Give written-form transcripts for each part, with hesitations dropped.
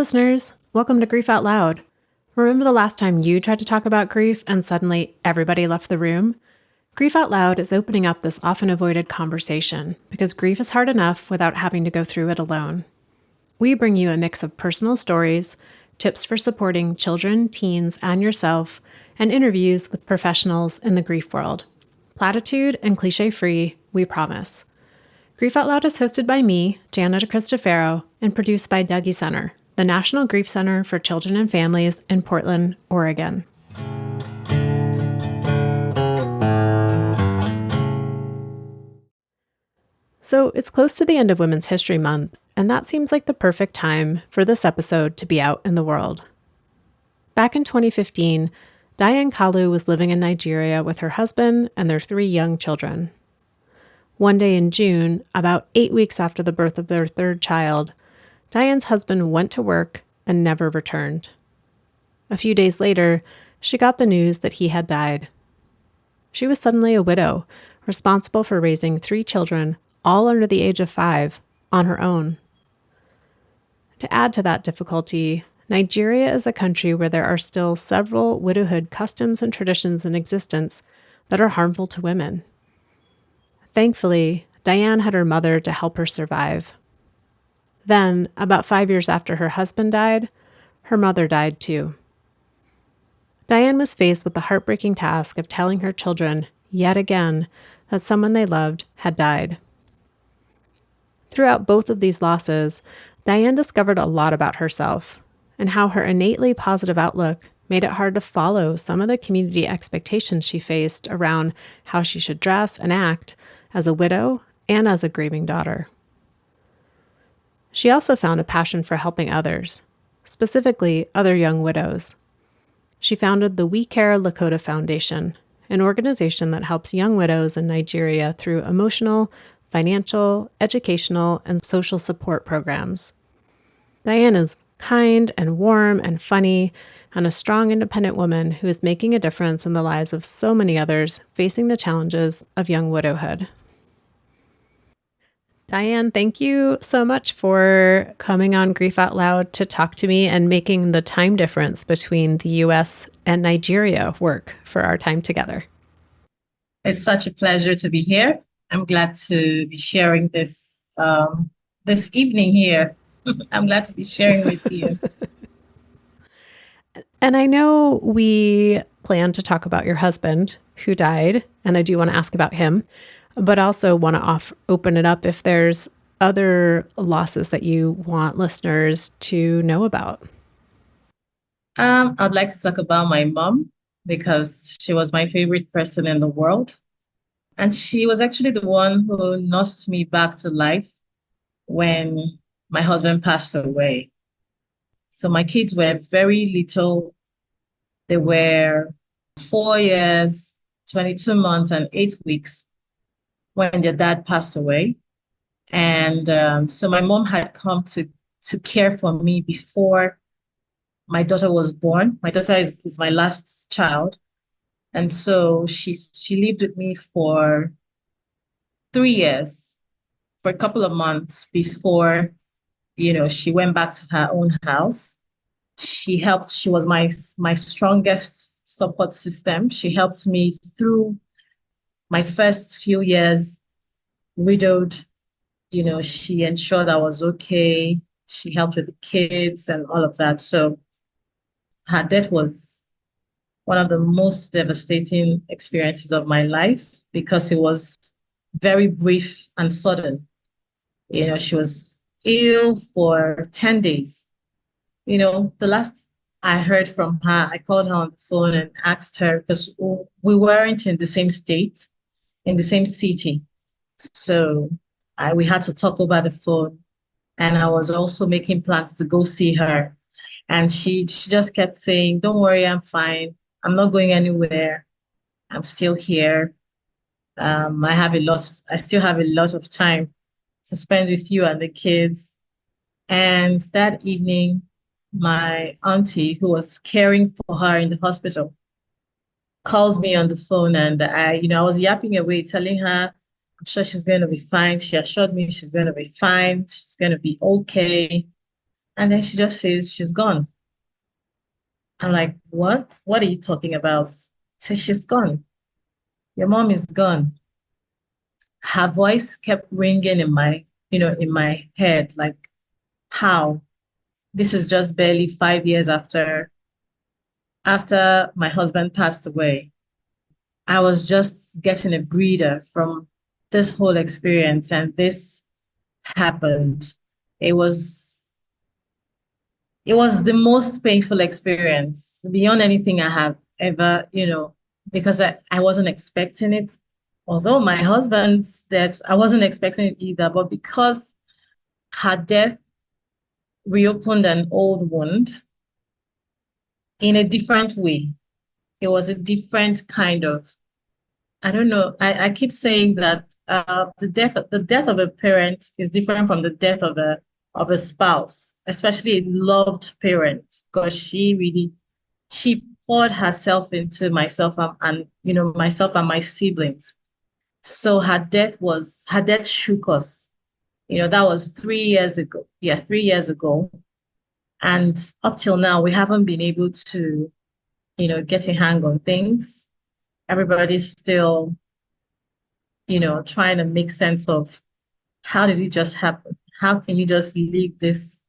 listeners. Welcome to Grief Out Loud. Remember the last time you tried to talk about grief and suddenly everybody left the room? Grief Out Loud is opening up this often avoided conversation because grief is hard enough without having to go through it alone. We bring you a mix of personal stories, tips for supporting children, teens, and yourself, and interviews with professionals in the grief world. Platitude and cliche-free, we promise. Grief Out Loud is hosted by me, Janet Cristofero, and produced by Dougie Center, the National Grief Center for Children and Families in Portland, Oregon. So it's close to the end of Women's History Month, and that seems like the perfect time for this episode to be out in the world. Back in 2015, Diane Kalu was living in Nigeria with her husband and their 3 young children. One day in June, about 8 weeks after the birth of their 3rd child, Diane's husband went to work and never returned. A few days later, she got the news that he had died. She was suddenly a widow, responsible for raising 3 children, all under the age of 5, on her own. To add to that difficulty, Nigeria is a country where there are still several widowhood customs and traditions in existence that are harmful to women. Thankfully, Diane had her mother to help her survive. Then, about 5 years after her husband died, her mother died too. Diane was faced with the heartbreaking task of telling her children, yet again, that someone they loved had died. Throughout both of these losses, Diane discovered a lot about herself and how her innately positive outlook made it hard to follow some of the community expectations she faced around how she should dress and act as a widow and as a grieving daughter. She also found a passion for helping others, specifically other young widows. She founded the WiCare Lekota Foundation, an organization that helps young widows in Nigeria through emotional, financial, educational, and social support programs. Diane is kind and warm and funny, and a strong, independent woman who is making a difference in the lives of so many others facing the challenges of young widowhood. Diane, thank you so much for coming on Grief Out Loud to talk to me and making the time difference between the U.S. and Nigeria work for our time together. It's such a pleasure to be here. I'm glad to be sharing this this evening here. I'm glad to be sharing with you. And I know we plan to talk about your husband who died, and I do want to ask about him, but also want to open it up if there's other losses that you want listeners to know about. I'd like to talk about my mom because she was my favorite person in the world. And she was actually the one who nursed me back to life when my husband passed away. So my kids were very little. They were 4 years, 22 months, and 8 weeks when their dad passed away. And so my mom had come to care for me before my daughter was born. My daughter is my last child. And so she lived with me for 3 years, for a couple of months before, she went back to her own house. She was my strongest support system. She helped me through my first few years, widowed. She ensured I was okay. She helped with the kids and all of that. So her death was one of the most devastating experiences of my life because it was very brief and sudden. She was ill for 10 days. The last I heard from her, I called her on the phone and asked her because we weren't in the same state, in the same city. So we had to talk over the phone. And I was also making plans to go see her. And she just kept saying, "Don't worry, I'm fine. I'm not going anywhere. I'm still here. I still have a lot of time to spend with you and the kids." And that evening, my auntie, who was caring for her in the hospital, calls me on the phone, and I was yapping away, telling her I'm sure she's going to be fine. She assured me she's going to be fine. She's going to be okay. And then she just says, she's gone. I'm like, what? What are you talking about? She says, she's gone. Your mom is gone. Her voice kept ringing in my head, like, how? This is just barely 5 years after my husband passed away. I was just getting a breather from this whole experience, and this happened. It was it was the most painful experience beyond anything I have ever, because I wasn't expecting it. Although my husband's death, I wasn't expecting it either, but because her death reopened an old wound in a different way. It was a different kind of, I don't know. I keep saying that the death of a parent is different from the death of a spouse, especially a loved parent, because she poured herself into myself and myself and my siblings. So her death shook us. That was 3 years ago. Yeah, 3 years ago. And up till now, we haven't been able to, get a hang on things. Everybody's still, trying to make sense of how did it just happen? How can you just leave this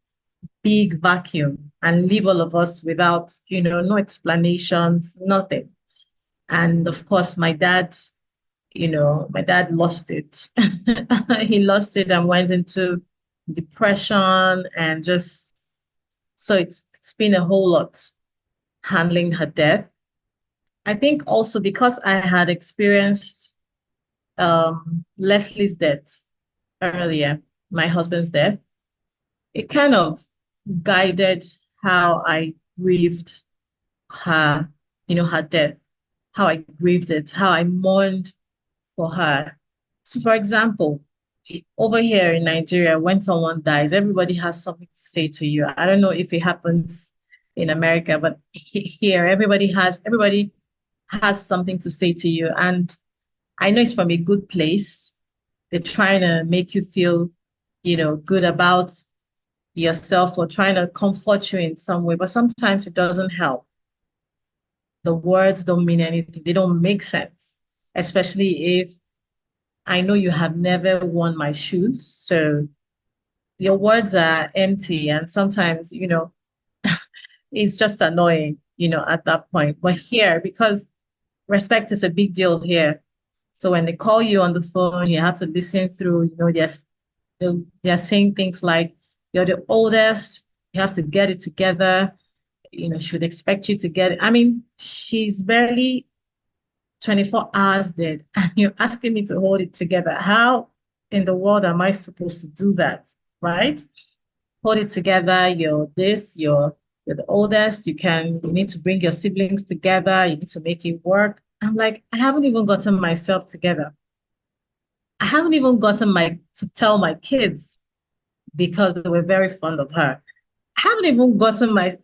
big vacuum and leave all of us without, no explanations, nothing? And of course, my dad lost it. He lost it and went into depression and just so it's been a whole lot handling her death. I think also because I had experienced Leslie's death earlier, my husband's death, it kind of guided how I grieved her, her death, how I grieved it, how I mourned for her. So, for example, over here in Nigeria, when someone dies, everybody has something to say to you. I don't know if it happens in America, but here everybody has something to say to you. And I know it's from a good place. They're trying to make you feel, good about yourself or trying to comfort you in some way, but sometimes it doesn't help. The words don't mean anything. They don't make sense, especially if I know you have never worn my shoes. So your words are empty. And sometimes, it's just annoying, at that point. But here, because respect is a big deal here. So when they call you on the phone, you have to listen through, they're saying things like, you're the oldest, you have to get it together, should expect you to get it. I mean, she's barely 24 hours dead, and you're asking me to hold it together. How in the world am I supposed to do that? Right? Hold it together. You're the oldest. You need to bring your siblings together. You need to make it work. I'm like, I haven't even gotten myself together. I haven't even gotten to tell my kids because they were very fond of her. I haven't even gotten I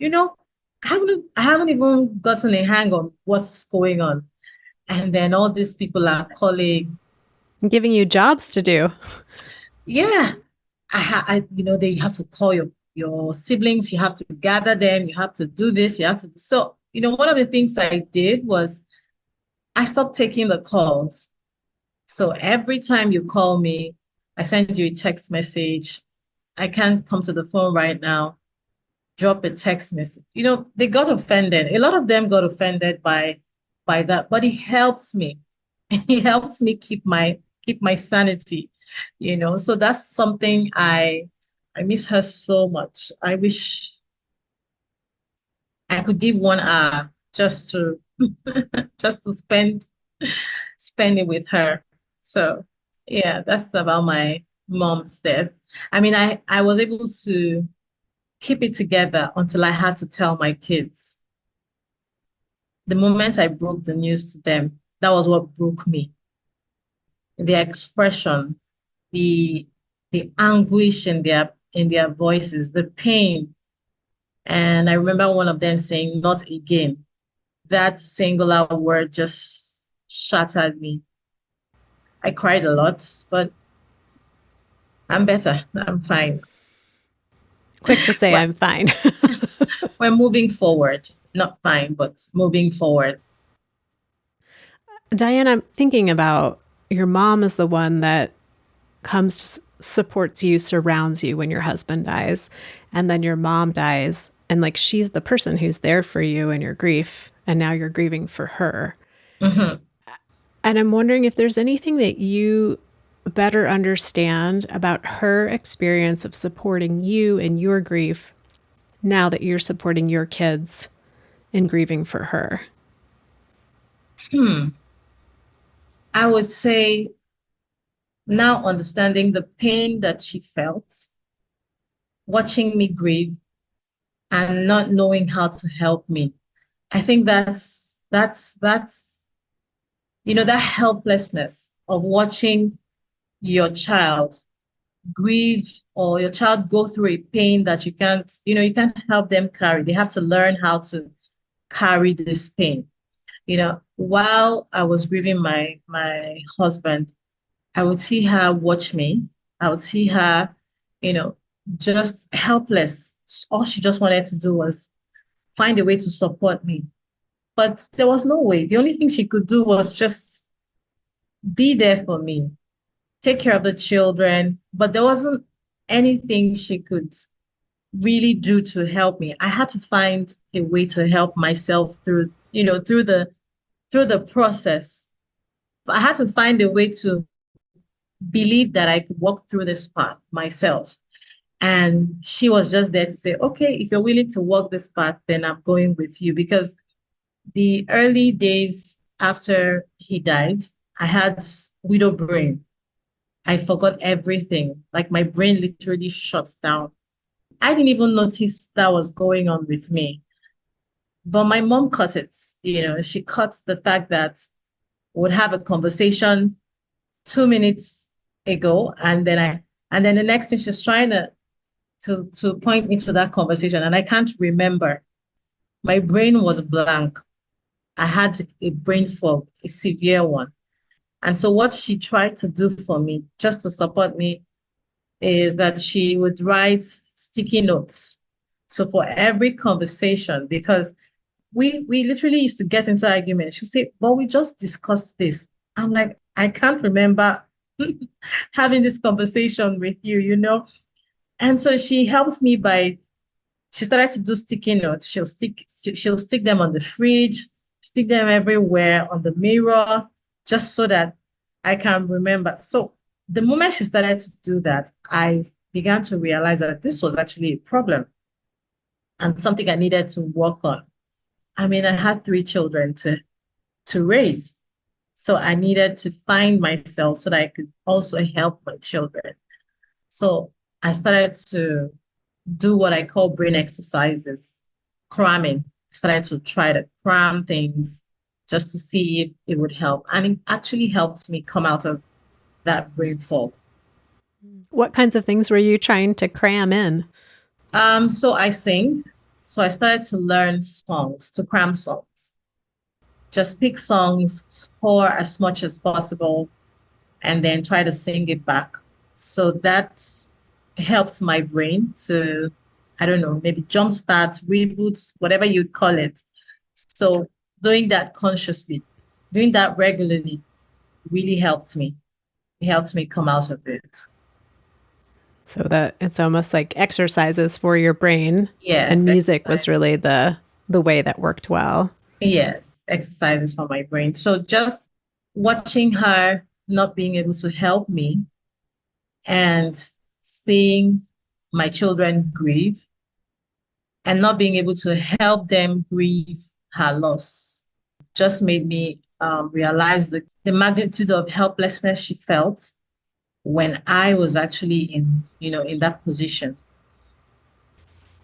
haven't even gotten a hang on what's going on. And then all these people are calling. I'm giving you jobs to do. Yeah, they have to call your siblings. You have to gather them. You have to do this. You have to. So, one of the things I did was I stopped taking the calls. So every time you call me, I send you a text message. I can't come to the phone right now. Drop a text message. They got offended. A lot of them got offended by that, but it helps me. It helps me keep my sanity. So that's something I miss her so much. I wish I could give 1 hour just to just to spend it with her. So yeah, that's about my mom's death. I mean, I was able to keep it together until I had to tell my kids. The moment I broke the news to them, that was what broke me. The expression, the the anguish in their voices, the pain. And I remember one of them saying, "Not again." That singular word just shattered me. I cried a lot, but I'm better. I'm fine. Quick to say Well, I'm fine. we're moving forward. Not fine, but moving forward. Diane, I'm thinking about your mom as the one that comes, supports you, surrounds you when your husband dies, and then your mom dies, and like she's the person who's there for you in your grief, and now you're grieving for her. Hmm. And I'm wondering if there's anything that you better understand about her experience of supporting you in your grief now that you're supporting your kids in grieving for her. Hmm. I would say now understanding the pain that she felt, watching me grieve and not knowing how to help me. I think that's that helplessness of watching your child grieve or your child go through a pain that you can't help them carry. They have to learn how to carry this pain. While I was grieving my husband, I would see her watch me. I would see her, you know, just helpless. All she just wanted to do was find a way to support me. But there was no way. The only thing she could do was just be there for me, take care of the children. But there wasn't anything she could really do to help me. I had to find a way to help myself through the process. I had to find a way to believe that I could walk through this path myself. And she was just there to say, okay, if you're willing to walk this path, then I'm going with you. Because the early days after he died, I had widow brain. I forgot everything. Like my brain literally shut down. I didn't even notice that was going on with me. But my mom caught it. She caught the fact that we'd have a conversation 2 minutes ago, and then the next thing she's trying to point me to that conversation, and I can't remember. My brain was blank. I had a brain fog, a severe one. And so what she tried to do for me, just to support me, is that she would write sticky notes. So for every conversation, because we literally used to get into arguments, she'd say, but we just discussed this. I'm like, I can't remember having this conversation with you. And so she helped me by she started to do sticky notes. She'll stick them on the fridge, stick them everywhere on the mirror, just so that I can remember. So the moment she started to do that, I began to realize that this was actually a problem and something I needed to work on. I mean, I had 3 children to raise. So I needed to find myself so that I could also help my children. So I started to do what I call brain exercises, cramming. Started to try to cram things just to see if it would help. And it actually helped me come out of that brain fog. What kinds of things were you trying to cram in? So I sing. So I started to learn songs, to cram songs. Just pick songs, score as much as possible, and then try to sing it back. So that helped my brain to, I don't know, maybe jumpstart, reboot, whatever you'd call it. So doing that consciously, doing that regularly really helped me. It helped me come out of it. So that it's almost like exercises for your brain, and Yes, music was exercise. really the way that worked well. Yes, exercises for my brain. So just watching her not being able to help me and seeing my children grieve and not being able to help them grieve her loss just made me realize the magnitude of helplessness she felt when I was actually in that position.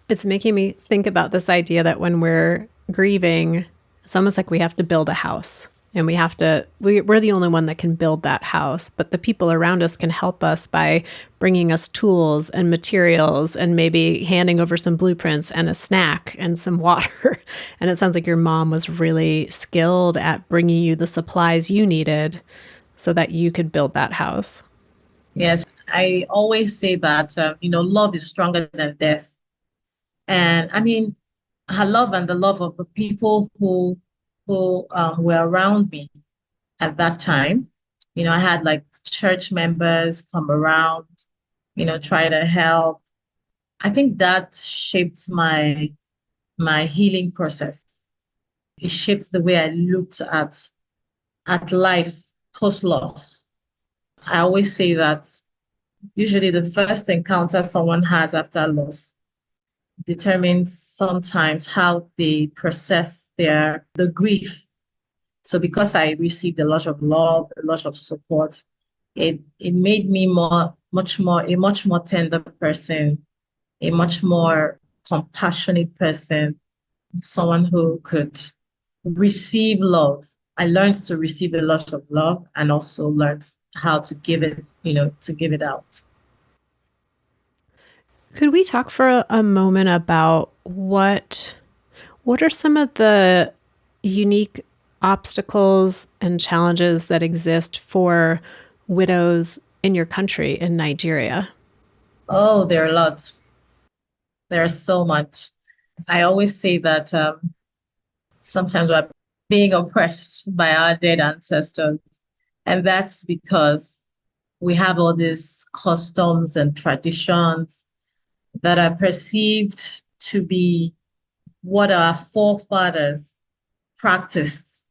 It's making me think about this idea that when we're grieving, it's almost like we have to build a house, and we're the only one that can build that house, but the people around us can help us by bringing us tools and materials and maybe handing over some blueprints and a snack and some water. And it sounds like your mom was really skilled at bringing you the supplies you needed so that you could build that house. Yes, I always say that love is stronger than death. And I mean, her love and the love of the people who were around me at that time. I had like church members come around, try to help. I think that shaped my healing process. It shaped the way I looked at life post loss. I always say that usually the first encounter someone has after loss determines sometimes how they process the grief. So because I received a lot of love, a lot of support, it made me a much more tender person, a much more compassionate person, someone who could receive love. I learned to receive a lot of love and also learned how to give it, to give it out. Could we talk for a moment about what are some of the unique obstacles and challenges that exist for widows in your country, in Nigeria? Oh, there are lots. There's so much. I always say that sometimes we're being oppressed by our dead ancestors. And that's because we have all these customs and traditions that are perceived to be what our forefathers practiced.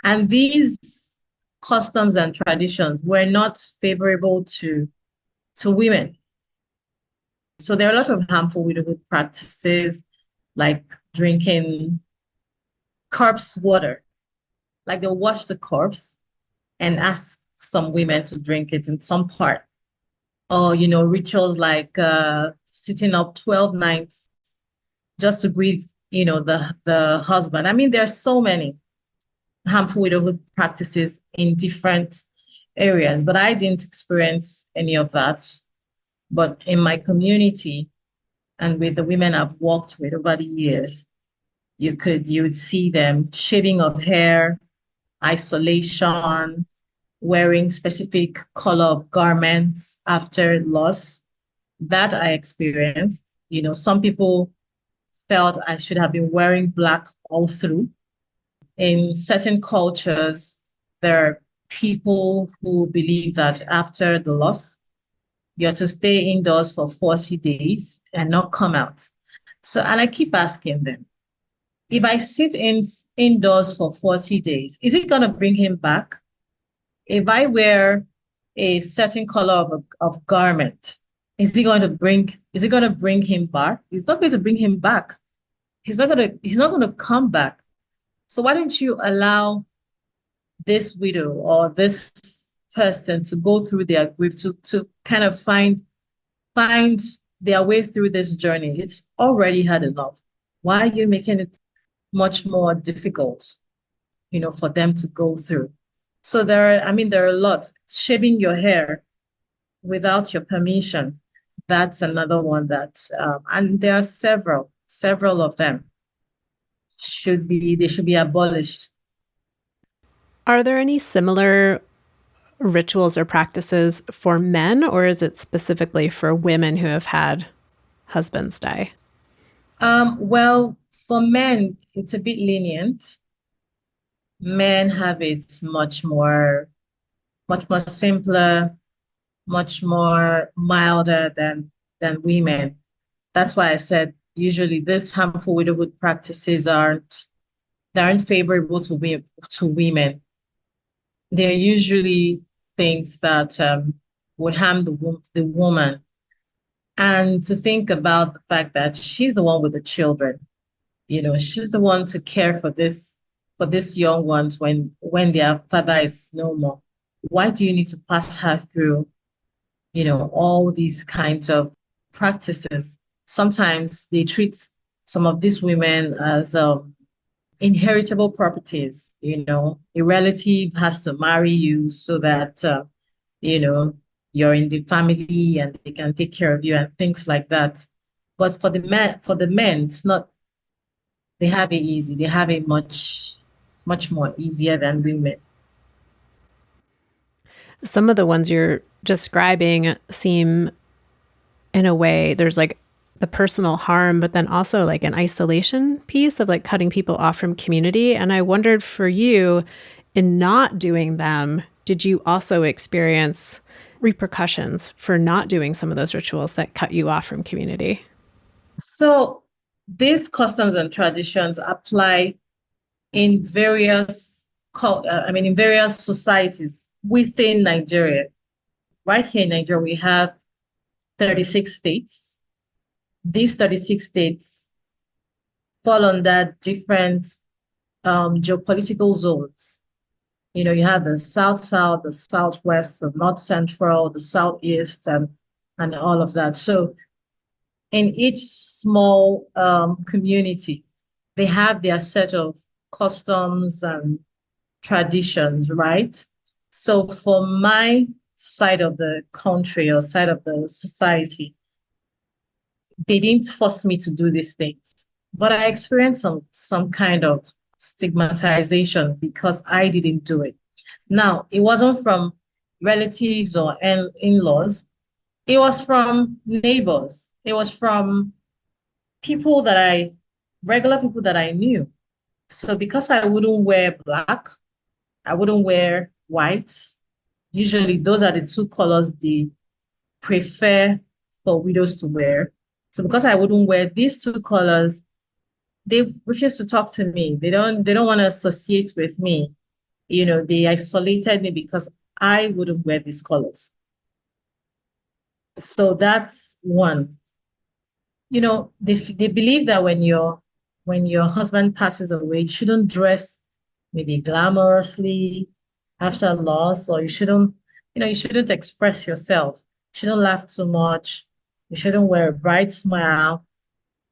And these customs and traditions were not favorable to women. So there are a lot of harmful widowhood practices like drinking corpse water. Like they'll wash the corpse and ask some women to drink it in some part. Or, rituals like sitting up 12 nights just to breathe, the husband. I mean, there are so many harmful widowhood practices in different areas, but I didn't experience any of that. But in my community and with the women I've worked with over the years, you would see them shaving of hair, isolation, wearing specific color of garments after loss. That I experienced. Some people felt I should have been wearing black all through. In certain cultures, there are people who believe that after the loss, you're to stay indoors for 40 days and not come out. So, and I keep asking them, if I sit indoors for 40 days, is it going to bring him back? If I wear a certain color of garment, is it going to bring him back? It's not going to bring him back. He's not going to come back. So why don't you allow this widow or this person to go through their grief to kind of find their way through this journey? It's already had enough. Why are you making it much more difficult, for them to go through? So there are a lot. Shaving your hair without your permission. That's another one and there are several of them they should be abolished. Are there any similar rituals or practices for men, or is it specifically for women who have had husbands die? Well, for men, it's a bit lenient. Men have it much more simpler, much more milder than women. That's why I said usually these harmful widowhood practices they aren't favorable to women. They're usually things that would harm the woman. And to think about the fact that she's the one with the children, she's the one to care for these young ones when their father is no more. Why do you need to pass her through, all these kinds of practices? Sometimes they treat some of these women as inheritable properties. A relative has to marry you so that you know you're in the family and they can take care of you and things like that. But for the men, it's not. They have it easy. They have it much more easier than women. Some of the ones you're describing seem, in a way, there's like the personal harm, but then also like an isolation piece of like cutting people off from community. And I wondered for you, in not doing them, did you also experience repercussions for not doing some of those rituals that cut you off from community? So these customs and traditions apply in in various societies within Nigeria. Right here in Nigeria, we have 36 states. These 36 states fall under different geopolitical zones. You have the South, the Southwest, the North Central, the Southeast, and all of that. So in each small community, they have their set of customs and traditions, right? So for my side of the country or side of the society, they didn't force me to do these things, but I experienced some kind of stigmatization because I didn't do it. Now, it wasn't from relatives or in-laws. It was from neighbors. It was from people regular people that I knew. So because I wouldn't wear black, I wouldn't wear white. Usually those are the two colors they prefer for widows to wear. So because I wouldn't wear these two colors, they refuse to talk to me. They don't want to associate with me. They isolated me because I wouldn't wear these colors. So that's one. They believe that when your husband passes away, you shouldn't dress maybe glamorously after loss, or you shouldn't express yourself. You shouldn't laugh too much. You shouldn't wear a bright smile.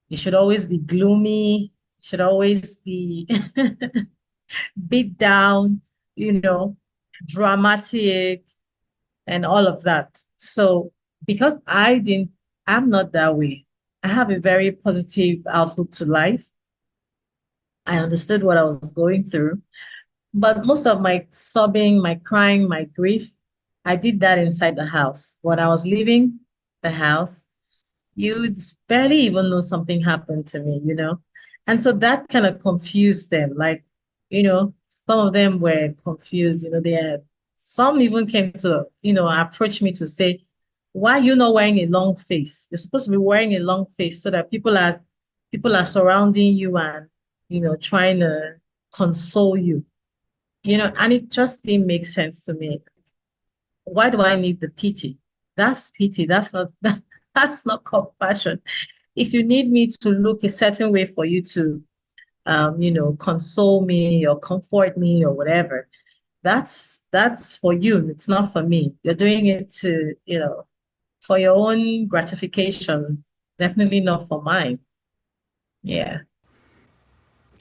You should always be gloomy. You should always be beat down, you know, dramatic and all of that. So because I'm not that way. I have a very positive outlook to life. I understood what I was going through. But most of my sobbing, my crying, my grief, I did that inside the house. When I was leaving the house, you'd barely even know something happened to me. And so that kind of confused them. Like, some of them were confused. Some even came to, approach me to say, why are you not wearing a long face? You're supposed to be wearing a long face so that people are surrounding you and, trying to console you. And it just didn't make sense to me. Why do I need the pity? That's pity. That's not compassion. If you need me to look a certain way for you to, console me or comfort me or whatever, that's for you. It's not for me. You're doing it to, for your own gratification. Definitely not for mine. Yeah.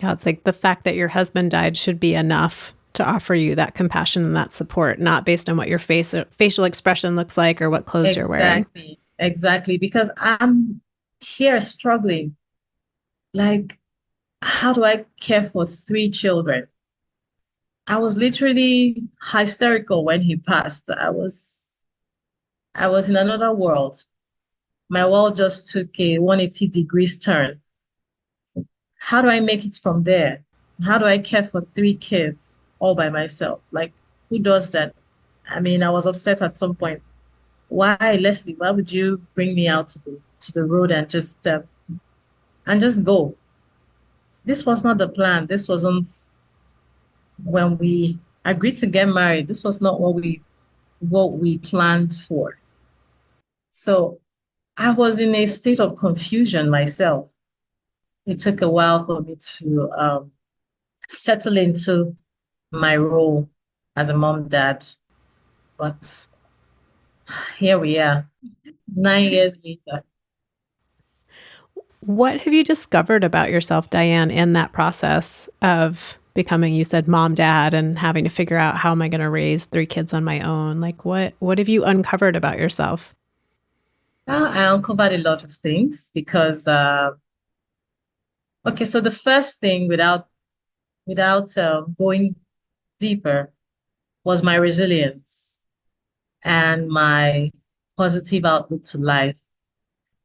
Yeah, it's like the fact that your husband died should be enough to offer you that compassion and that support, not based on what your facial expression looks like or what clothes you're wearing. Exactly. Exactly. Because I'm here struggling. Like, how do I care for three children? I was literally hysterical when he passed. I was in another world. My world just took a 180 degrees turn. How do I make it from there? How do I care for three kids all by myself? Like, who does that? I mean, I was upset at some point. Why, Leslie? Why would you bring me out to the road and just go? This was not the plan. This wasn't when we agreed to get married. This was not what we planned for. So I was in a state of confusion myself. It took a while for me to settle into my role as a mom, dad, but here we are, 9 years later. What have you discovered about yourself, Diane, in that process of becoming, you said, mom, dad, and having to figure out how am I going to raise three kids on my own? Like, what have you uncovered about yourself? I uncovered a lot of things because, okay, so the first thing without going deeper was my resilience and my positive outlook to life.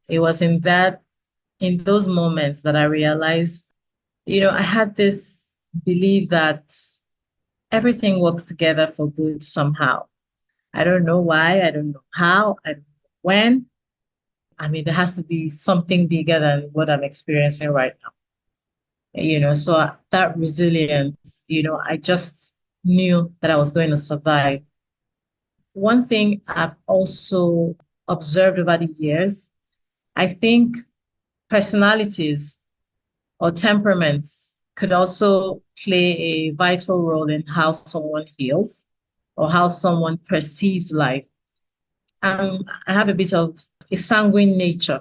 It was in that in those moments that I realized, I had this belief that everything works together for good somehow. I don't know why, I don't know how, I don't know when. I mean, there has to be something bigger than what I'm experiencing right now. So that resilience, I just knew that I was going to survive. One thing I've also observed over the years, I think personalities or temperaments could also play a vital role in how someone heals or how someone perceives life. I have a bit of a sanguine nature,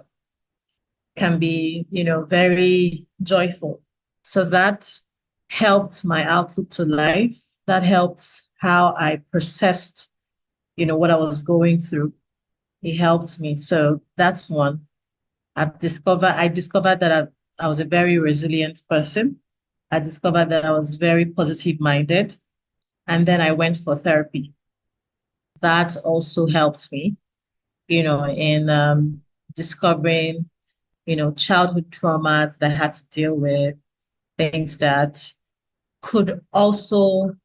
can be, very joyful. So that helped my outlook to life. That helped how I processed, what I was going through. It helped me. So that's one. I discovered that I was a very resilient person. I discovered that I was very positive minded. And then I went for therapy. That also helped me, in discovering, childhood traumas that I had to deal with, things that could also,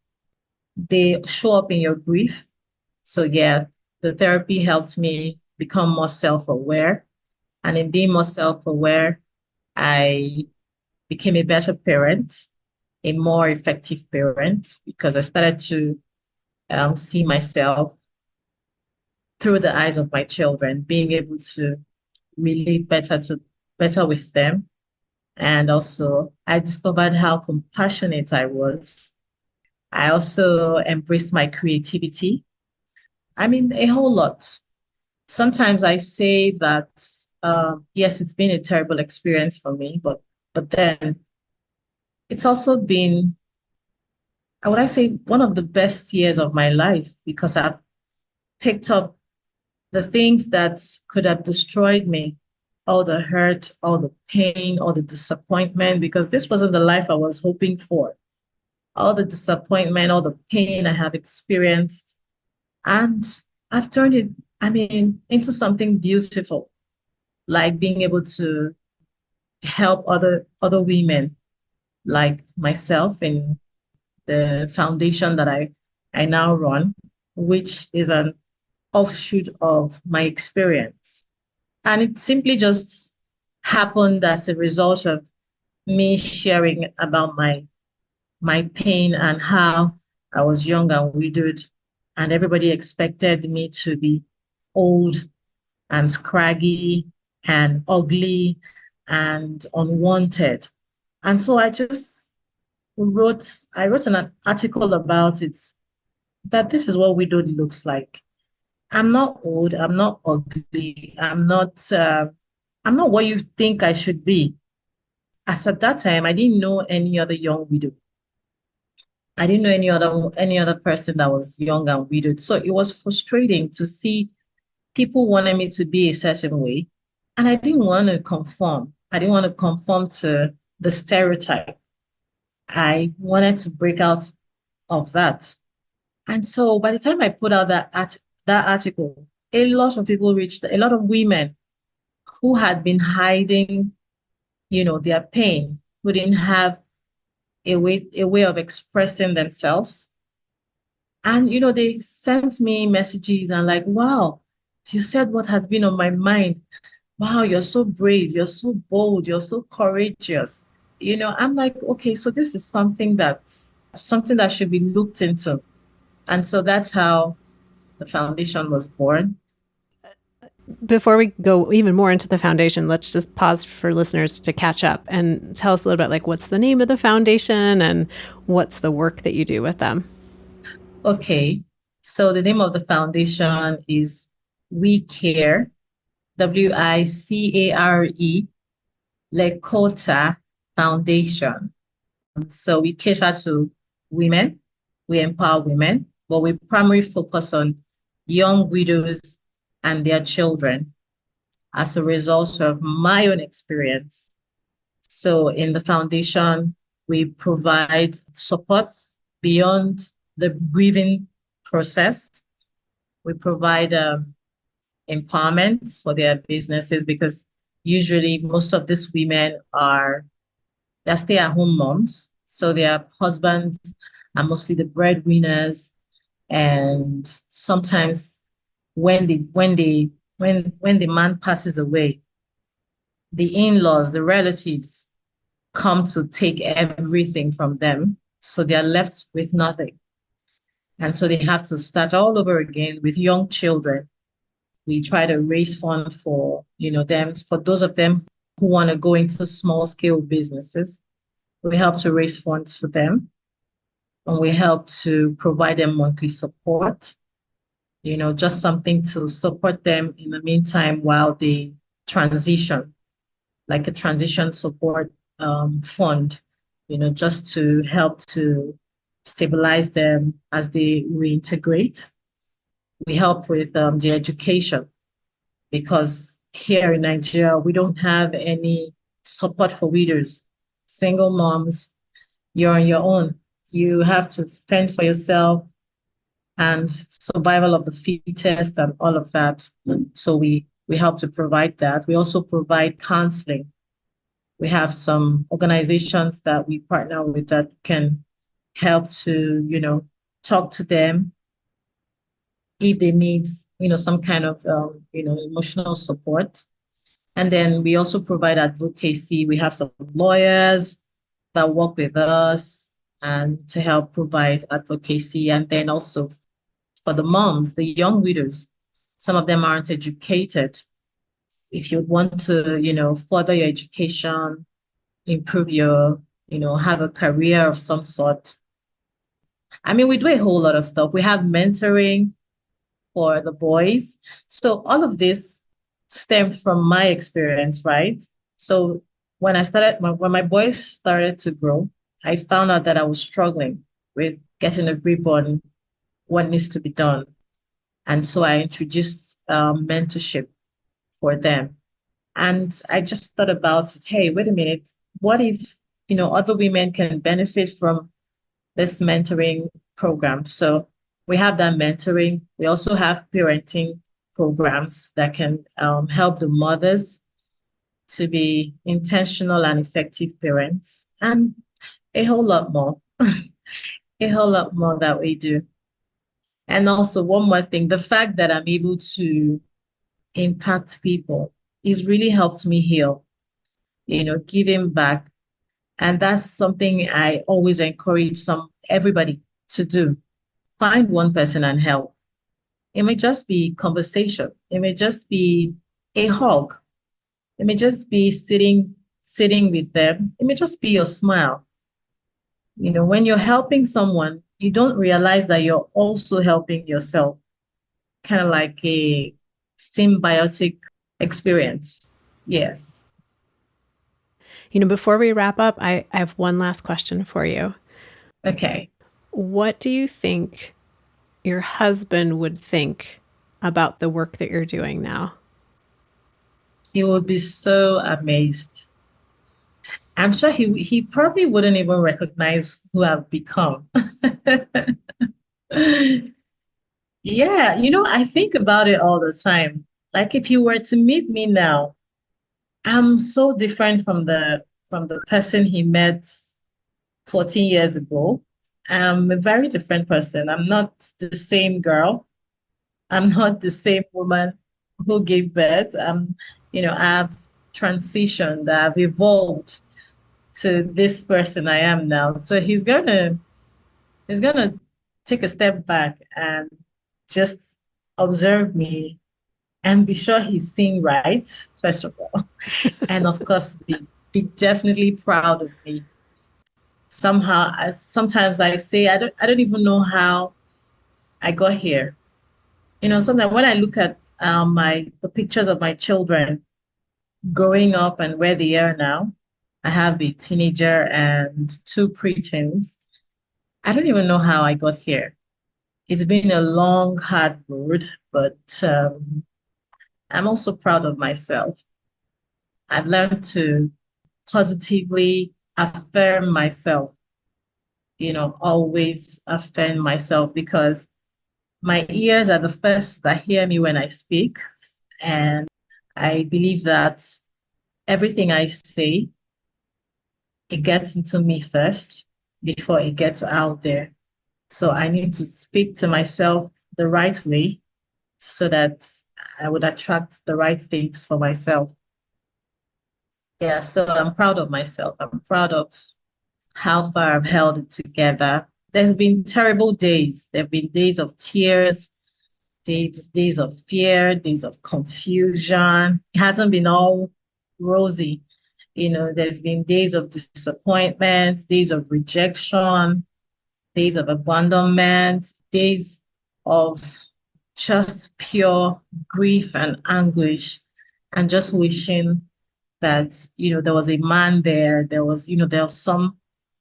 they show up in your grief. So yeah, the therapy helped me become more self-aware. And in being more self-aware, I became a better parent, a more effective parent, because I started to see myself through the eyes of my children, being able to relate better with them. And also I discovered how compassionate I was. I also embraced my creativity. I mean, a whole lot. Sometimes I say that, yes, it's been a terrible experience for me, but then it's also been, would I say, one of the best years of my life because I've picked up the things that could have destroyed me, all the hurt, all the pain, all the disappointment, because this wasn't the life I was hoping for. All the disappointment, all the pain I have experienced. And I've turned it, I mean, into something beautiful, like being able to help other women like myself in the foundation that I now run, which is an offshoot of my experience. And it simply just happened as a result of me sharing about my pain and how I was young and widowed, and everybody expected me to be old and scraggy and ugly and unwanted. And so I wrote an article about it, that this is what widowed looks like. I'm not old, I'm not ugly, I'm not what you think I should be. As at that time, I didn't know any other young widow. I didn't know any other person that was young and widowed. So it was frustrating to see people wanted me to be a certain way. And I didn't want to conform. I didn't want to conform to the stereotype. I wanted to break out of that. And so by the time I put out that article, a lot of people reached, a lot of women who had been hiding, their pain, who didn't have a way of expressing themselves. And, they sent me messages and like, wow, you said what has been on my mind. Wow, you're so brave, you're so bold, you're so courageous. I'm like, okay, so this is something that should be looked into. And so that's how the foundation was born. Before we go even more into the foundation, let's just pause for listeners to catch up and tell us a little bit like what's the name of the foundation and what's the work that you do with them. Okay, so the name of the foundation is WiCare, WiCare Lekota Foundation. So we cater to women, we empower women, but we primarily focus on young widows and their children as a result of my own experience. So in the foundation, we provide supports beyond the grieving process. We provide empowerment for their businesses because Usually, most of these women they're stay-at-home moms. So their husbands are mostly the breadwinners. And sometimes when the man passes away, the in-laws, the relatives come to take everything from them. So they are left with nothing. And so they have to start all over again with young children. We try to raise funds for, them, for those of them who want to go into small scale businesses. We help to raise funds for them, and we help to provide them monthly support, just something to support them in the meantime while they transition, like a transition support fund, just to help to stabilize them as they reintegrate. We help with the education, because here in Nigeria, we don't have any support for widows, single moms. You're on your own. You have to fend for yourself, and survival of the fittest and all of that. So we help to provide that. We also provide counseling. We have some organizations that we partner with that can help to, talk to them if they need, some kind of, emotional support. And then we also provide advocacy. We have some lawyers that work with us and to help provide advocacy. And then also for the moms, the young widows, some of them aren't educated. If you want to, further your education, improve your, have a career of some sort. I mean, we do a whole lot of stuff. We have mentoring for the boys. So all of this stems from my experience, right? So when when my boys started to grow, I found out that I was struggling with getting a grip on what needs to be done. And so I introduced mentorship for them. And I just thought about it. Hey, wait a minute. What if, other women can benefit from this mentoring program? So we have that mentoring. We also have parenting programs that can help the mothers to be intentional and effective parents, and a whole lot more, a whole lot more that we do. And also, one more thing, the fact that I'm able to impact people is really helped me heal, giving back. And that's something I always encourage everybody to do. Find one person and help. It may just be conversation. It may just be a hug. It may just be sitting with them. It may just be your smile. When you're helping someone, you don't realize that you're also helping yourself, kind of like a symbiotic experience. Yes. Before we wrap up, I have one last question for you. Okay. What do you think your husband would think about the work that you're doing now? He would be so amazed. I'm sure he probably wouldn't even recognize who I've become. Yeah, I think about it all the time. Like if you were to meet me now, I'm so different from the person he met 14 years ago. I'm a very different person. I'm not the same girl. I'm not the same woman who gave birth. I've transitioned, I've evolved to this person I am now. So he's gonna take a step back and just observe me and be sure he's seeing right, first of all. And of course be definitely proud of me. Somehow, sometimes I say I don't even know how I got here. Sometimes when I look at the pictures of my children growing up and where they are now, I have a teenager and two preteens. I don't even know how I got here. It's been a long, hard road, but I'm also proud of myself. I've learned to positively affirm myself, always affirm myself, because my ears are the first that hear me when I speak. And I believe that everything I say, it gets into me first before it gets out there. So I need to speak to myself the right way so that I would attract the right things for myself. Yeah, so I'm proud of myself. I'm proud of how far I've held it together. There's been terrible days. There have been days of tears, days of fear, days of confusion. It hasn't been all rosy. There's been days of disappointment, days of rejection, days of abandonment, days of just pure grief and anguish, and just wishing that, there was a man there. There was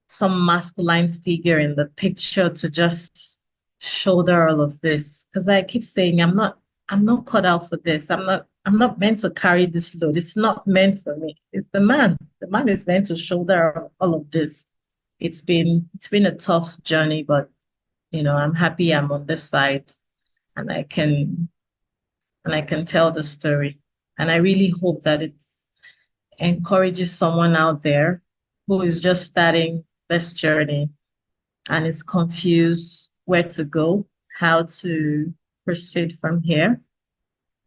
some masculine figure in the picture to just shoulder all of this. Because I keep saying, I'm not cut out for this. I'm not meant to carry this load. It's not meant for me. It's the man. The man is meant to shoulder all of this. It's been a tough journey, but I'm happy I'm on this side, and I can tell the story. And I really hope that it encourages someone out there who is just starting this journey and is confused where to go, how to proceed from here.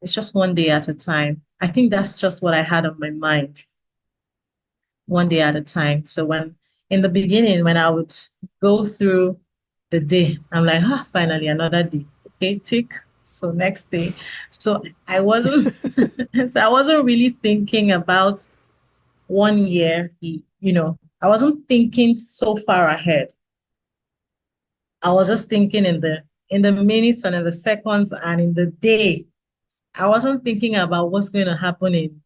It's just one day at a time. I think that's just what I had on my mind, one day at a time. So in the beginning, when I would go through the day, I'm like, finally another day. Okay, tick. So next day. So I wasn't really thinking about 1 year. I wasn't thinking so far ahead. I was just thinking in the minutes and in the seconds and in the day. I wasn't thinking about what's going to happen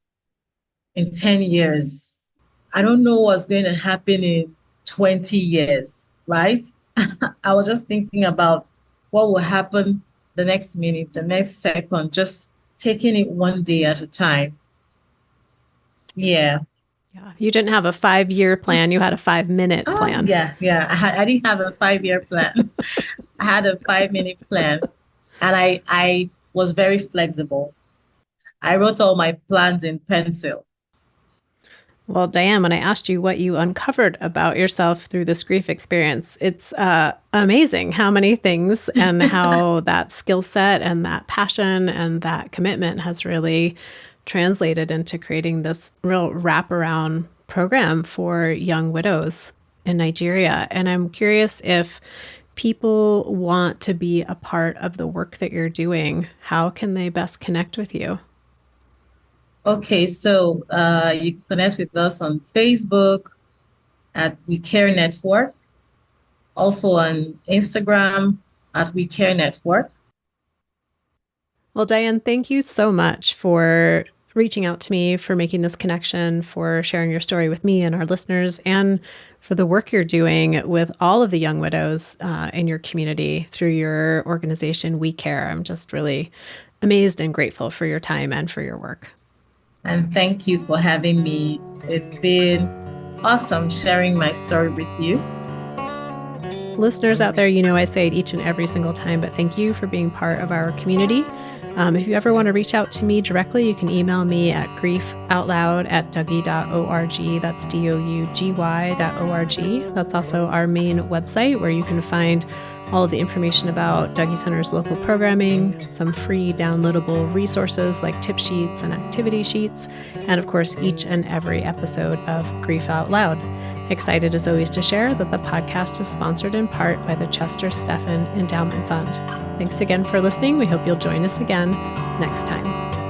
in 10 years. I don't know what's going to happen in 20 years, right? I was just thinking about what will happen the next minute, the next second, just taking it one day at a time. Yeah. Yeah. You didn't have a 5-year plan. You had a 5-minute plan. Yeah. I didn't have a 5-year plan. I had a 5-minute plan, and I was very flexible. I wrote all my plans in pencil. Well, Diane, when I asked you what you uncovered about yourself through this grief experience, it's amazing how many things and how that skill set and that passion and that commitment has really translated into creating this real wraparound program for young widows in Nigeria. And I'm curious, if people want to be a part of the work that you're doing, how can they best connect with you? Okay, so you can connect with us on Facebook at WiCare Network, also on Instagram at WiCare Network. Well, Diane, thank you so much for reaching out to me, for making this connection, for sharing your story with me and our listeners, and for the work you're doing with all of the young widows in your community through your organization, WiCare. I'm just really amazed and grateful for your time and for your work. And thank you for having me. It's been awesome sharing my story with you. Listeners out there, I say it each and every single time, but thank you for being part of our community. If you ever want to reach out to me directly, you can email me at griefoutloud@dougy.org. That's DOUGY.org. That's also our main website where you can find all of the information about Dougy Center's local programming, some free downloadable resources like tip sheets and activity sheets, and of course, each and every episode of Grief Out Loud. Excited as always to share that the podcast is sponsored in part by the Chester Stephan Endowment Fund. Thanks again for listening. We hope you'll join us again next time.